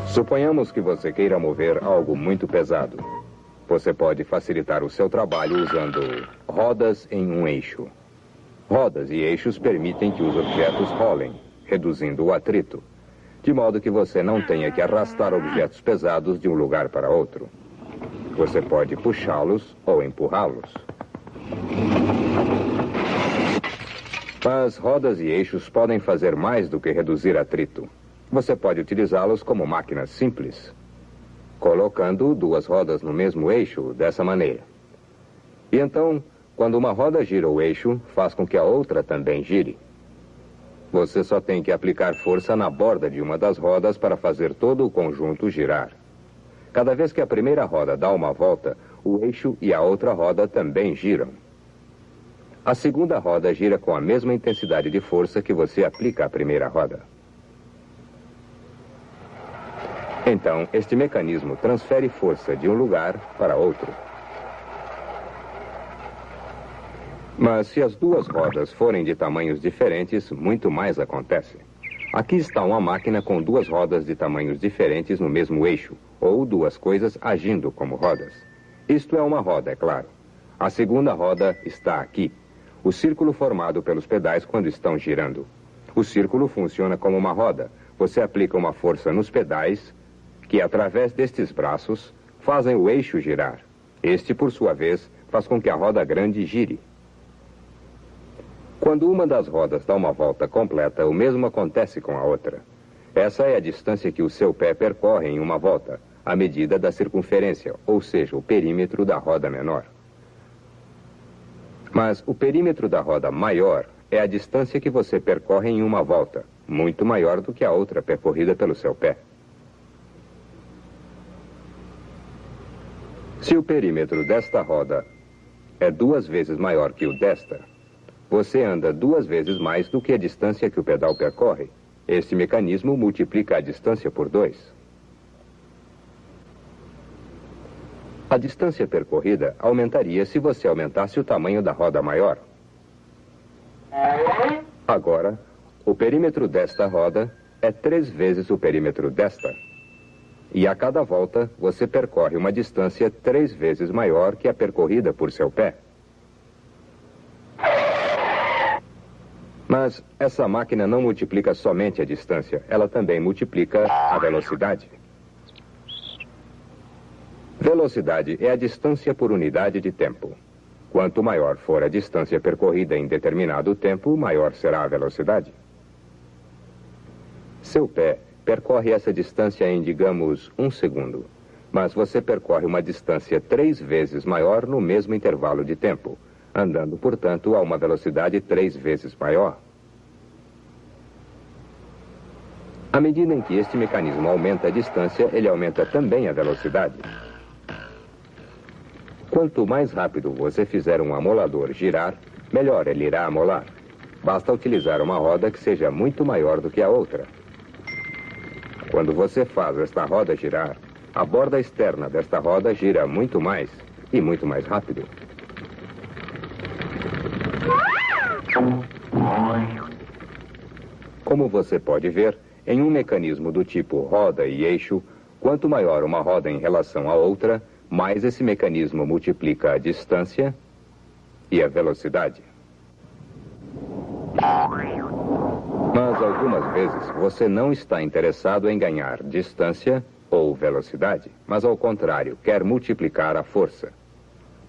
Suponhamos que você queira mover algo muito pesado. Você pode facilitar o seu trabalho usando rodas em um eixo. Rodas e eixos permitem que os objetos rolem, reduzindo o atrito, de modo que você não tenha que arrastar objetos pesados de um lugar para outro. Você pode puxá-los ou empurrá-los. Mas rodas e eixos podem fazer mais do que reduzir atrito. Você pode utilizá-los como máquinas simples, colocando duas rodas no mesmo eixo dessa maneira. E então, quando uma roda gira o eixo, faz com que a outra também gire. Você só tem que aplicar força na borda de uma das rodas para fazer todo o conjunto girar. Cada vez que a primeira roda dá uma volta, o eixo e a outra roda também giram. A segunda roda gira com a mesma intensidade de força que você aplica à primeira roda. Então, este mecanismo transfere força de um lugar para outro. Mas se as duas rodas forem de tamanhos diferentes, muito mais acontece. Aqui está uma máquina com duas rodas de tamanhos diferentes no mesmo eixo, ou duas coisas agindo como rodas. Isto é uma roda, é claro. A segunda roda está aqui, o círculo formado pelos pedais quando estão girando. O círculo funciona como uma roda. Você aplica uma força nos pedais, que através destes braços fazem o eixo girar. Este, por sua vez, faz com que a roda grande gire. Quando uma das rodas dá uma volta completa, o mesmo acontece com a outra. Essa é a distância que o seu pé percorre em uma volta, a medida da circunferência, ou seja, o perímetro da roda menor. Mas o perímetro da roda maior é a distância que você percorre em uma volta, muito maior do que a outra percorrida pelo seu pé. Se o perímetro desta roda é 2 vezes maior que o desta, você anda 2 vezes mais do que a distância que o pedal percorre. Este mecanismo multiplica a distância por 2. A distância percorrida aumentaria se você aumentasse o tamanho da roda maior. Agora, o perímetro desta roda é 3 vezes o perímetro desta. E a cada volta, você percorre uma distância 3 vezes maior que a percorrida por seu pé. Mas essa máquina não multiplica somente a distância, ela também multiplica a velocidade. Velocidade é a distância por unidade de tempo. Quanto maior for a distância percorrida em determinado tempo, maior será a velocidade. Seu pé percorre essa distância em, digamos, 1 segundo. Mas você percorre uma distância 3 vezes maior no mesmo intervalo de tempo, andando, portanto, a uma velocidade 3 vezes maior. À medida em que este mecanismo aumenta a distância, ele aumenta também a velocidade. Quanto mais rápido você fizer um amolador girar, melhor ele irá amolar. Basta utilizar uma roda que seja muito maior do que a outra. Quando você faz esta roda girar, a borda externa desta roda gira muito mais e muito mais rápido. Como você pode ver, em um mecanismo do tipo roda e eixo, quanto maior uma roda em relação à outra, mais esse mecanismo multiplica a distância e a velocidade. Mas algumas vezes você não está interessado em ganhar distância ou velocidade, mas ao contrário, quer multiplicar a força.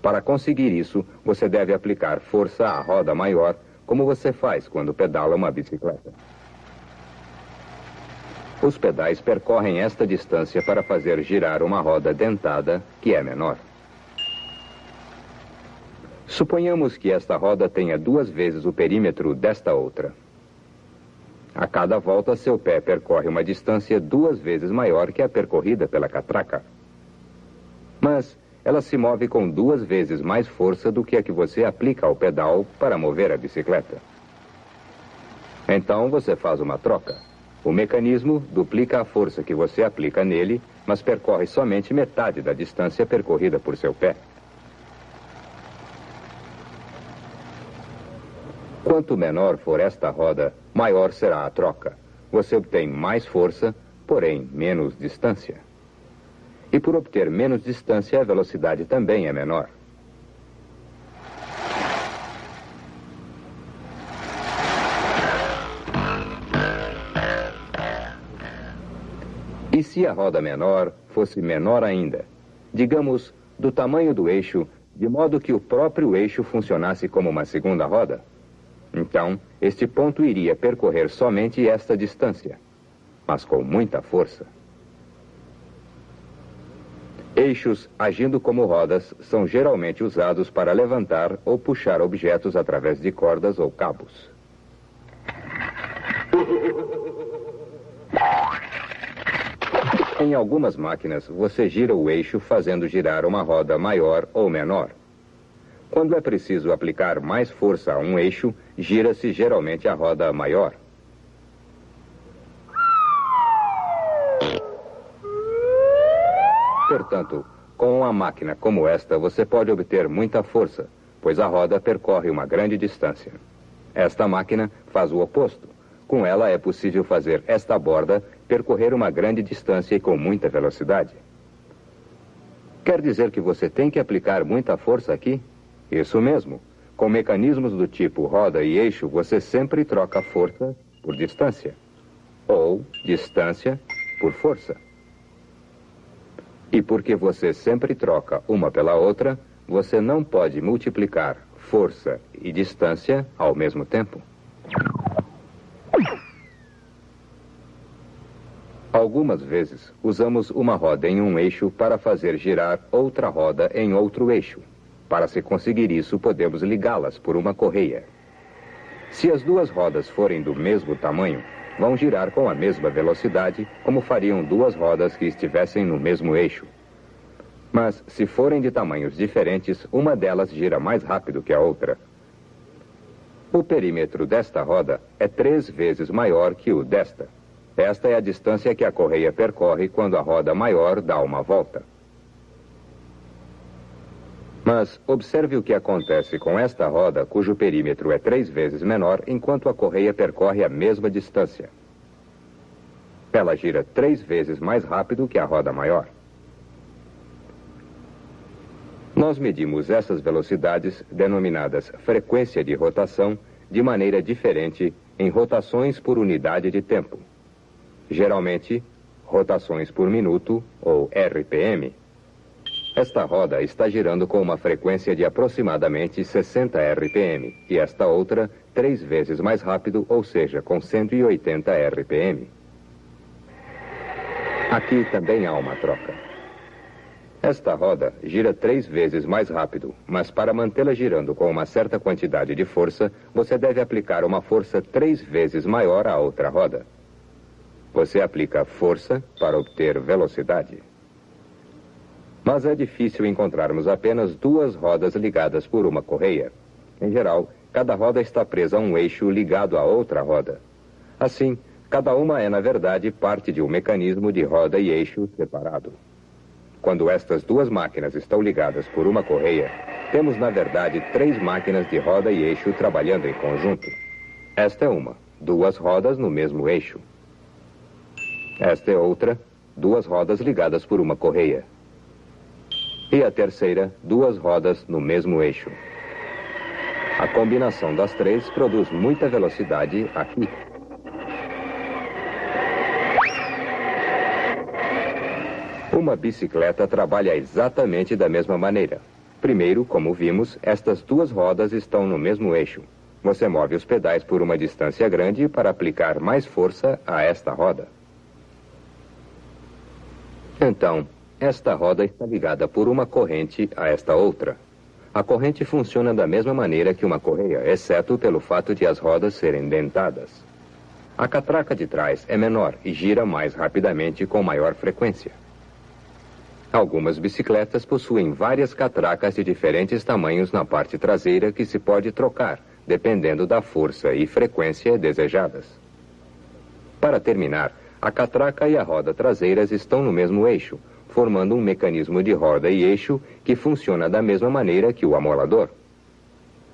Para conseguir isso, você deve aplicar força à roda maior, como você faz quando pedala uma bicicleta. Os pedais percorrem esta distância para fazer girar uma roda dentada, que é menor. Suponhamos que esta roda tenha 2 vezes o perímetro desta outra. A cada volta, seu pé percorre uma distância 2 vezes maior que a percorrida pela catraca. Mas ela se move com 2 vezes mais força do que a que você aplica ao pedal para mover a bicicleta. Então você faz uma troca. O mecanismo duplica a força que você aplica nele, mas percorre somente metade da distância percorrida por seu pé. Quanto menor for esta roda, maior será a troca. Você obtém mais força, porém menos distância. E por obter menos distância, a velocidade também é menor. E se a roda menor fosse menor ainda, digamos, do tamanho do eixo, de modo que o próprio eixo funcionasse como uma segunda roda? Então, este ponto iria percorrer somente esta distância, mas com muita força. Eixos agindo como rodas são geralmente usados para levantar ou puxar objetos através de cordas ou cabos. Em algumas máquinas, você gira o eixo fazendo girar uma roda maior ou menor. Quando é preciso aplicar mais força a um eixo, gira-se geralmente a roda maior. Portanto, com uma máquina como esta, você pode obter muita força, pois a roda percorre uma grande distância. Esta máquina faz o oposto. Com ela é possível fazer esta borda percorrer uma grande distância e com muita velocidade. Quer dizer que você tem que aplicar muita força aqui? Isso mesmo. Com mecanismos do tipo roda e eixo, você sempre troca força por distância, ou distância por força. E porque você sempre troca uma pela outra, você não pode multiplicar força e distância ao mesmo tempo. Algumas vezes, usamos uma roda em um eixo para fazer girar outra roda em outro eixo. Para se conseguir isso, podemos ligá-las por uma correia. Se as duas rodas forem do mesmo tamanho, vão girar com a mesma velocidade, como fariam duas rodas que estivessem no mesmo eixo. Mas, se forem de tamanhos diferentes, uma delas gira mais rápido que a outra. O perímetro desta roda é 3 vezes maior que o desta. Esta é a distância que a correia percorre quando a roda maior dá uma volta. Mas observe o que acontece com esta roda, cujo perímetro é 3 vezes menor, enquanto a correia percorre a mesma distância. Ela gira 3 vezes mais rápido que a roda maior. Nós medimos essas velocidades, denominadas frequência de rotação, de maneira diferente em rotações por unidade de tempo. Geralmente, rotações por minuto, ou RPM. Esta roda está girando com uma frequência de aproximadamente 60 RPM, e esta outra 3 vezes mais rápido, ou seja, com 180 RPM. Aqui também há uma troca. Esta roda gira 3 vezes mais rápido, mas para mantê-la girando com uma certa quantidade de força, você deve aplicar uma força 3 vezes maior à outra roda. Você aplica força para obter velocidade. Mas é difícil encontrarmos apenas 2 rodas ligadas por uma correia. Em geral, cada roda está presa a um eixo ligado a outra roda. Assim, cada uma é, na verdade, parte de um mecanismo de roda e eixo separado. Quando estas 2 máquinas estão ligadas por uma correia, temos, na verdade, 3 máquinas de roda e eixo trabalhando em conjunto. Esta é uma, 2 rodas no mesmo eixo. Esta é outra, 2 rodas ligadas por uma correia. E a terceira, 2 rodas no mesmo eixo. A combinação das 3 produz muita velocidade aqui. Uma bicicleta trabalha exatamente da mesma maneira. Primeiro, como vimos, estas 2 rodas estão no mesmo eixo. Você move os pedais por uma distância grande para aplicar mais força a esta roda. Então, esta roda está ligada por uma corrente a esta outra. A corrente funciona da mesma maneira que uma correia, exceto pelo fato de as rodas serem dentadas. A catraca de trás é menor e gira mais rapidamente com maior frequência. Algumas bicicletas possuem várias catracas de diferentes tamanhos na parte traseira que se pode trocar, dependendo da força e frequência desejadas. Para terminar, a catraca e a roda traseiras estão no mesmo eixo, formando um mecanismo de roda e eixo que funciona da mesma maneira que o amolador.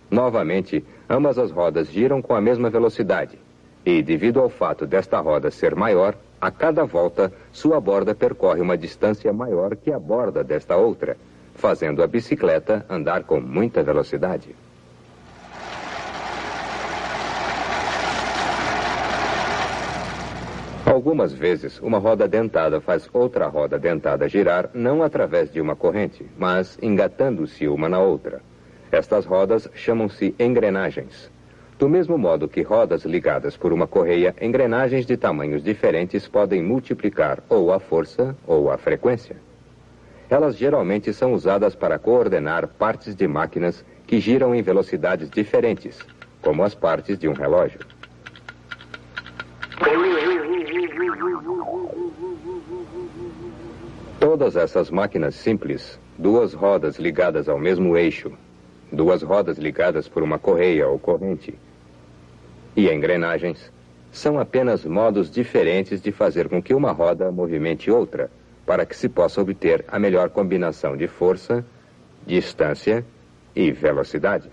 Novamente, ambas as rodas giram com a mesma velocidade, E, devido ao fato desta roda ser maior, a cada volta, sua borda percorre uma distância maior que a borda desta outra, fazendo a bicicleta andar com muita velocidade. Algumas vezes, uma roda dentada faz outra roda dentada girar não através de uma corrente, mas engatando-se uma na outra. Estas rodas chamam-se engrenagens. Do mesmo modo que rodas ligadas por uma correia, engrenagens de tamanhos diferentes podem multiplicar ou a força ou a frequência. Elas geralmente são usadas para coordenar partes de máquinas que giram em velocidades diferentes, como as partes de um relógio. Todas essas máquinas simples, duas rodas ligadas ao mesmo eixo, duas rodas ligadas por uma correia ou corrente, e engrenagens, são apenas modos diferentes de fazer com que uma roda movimente outra, para que se possa obter a melhor combinação de força, distância e velocidade.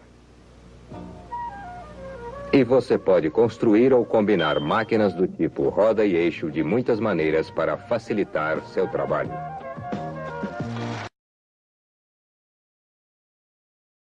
E você pode construir ou combinar máquinas do tipo roda e eixo de muitas maneiras para facilitar seu trabalho.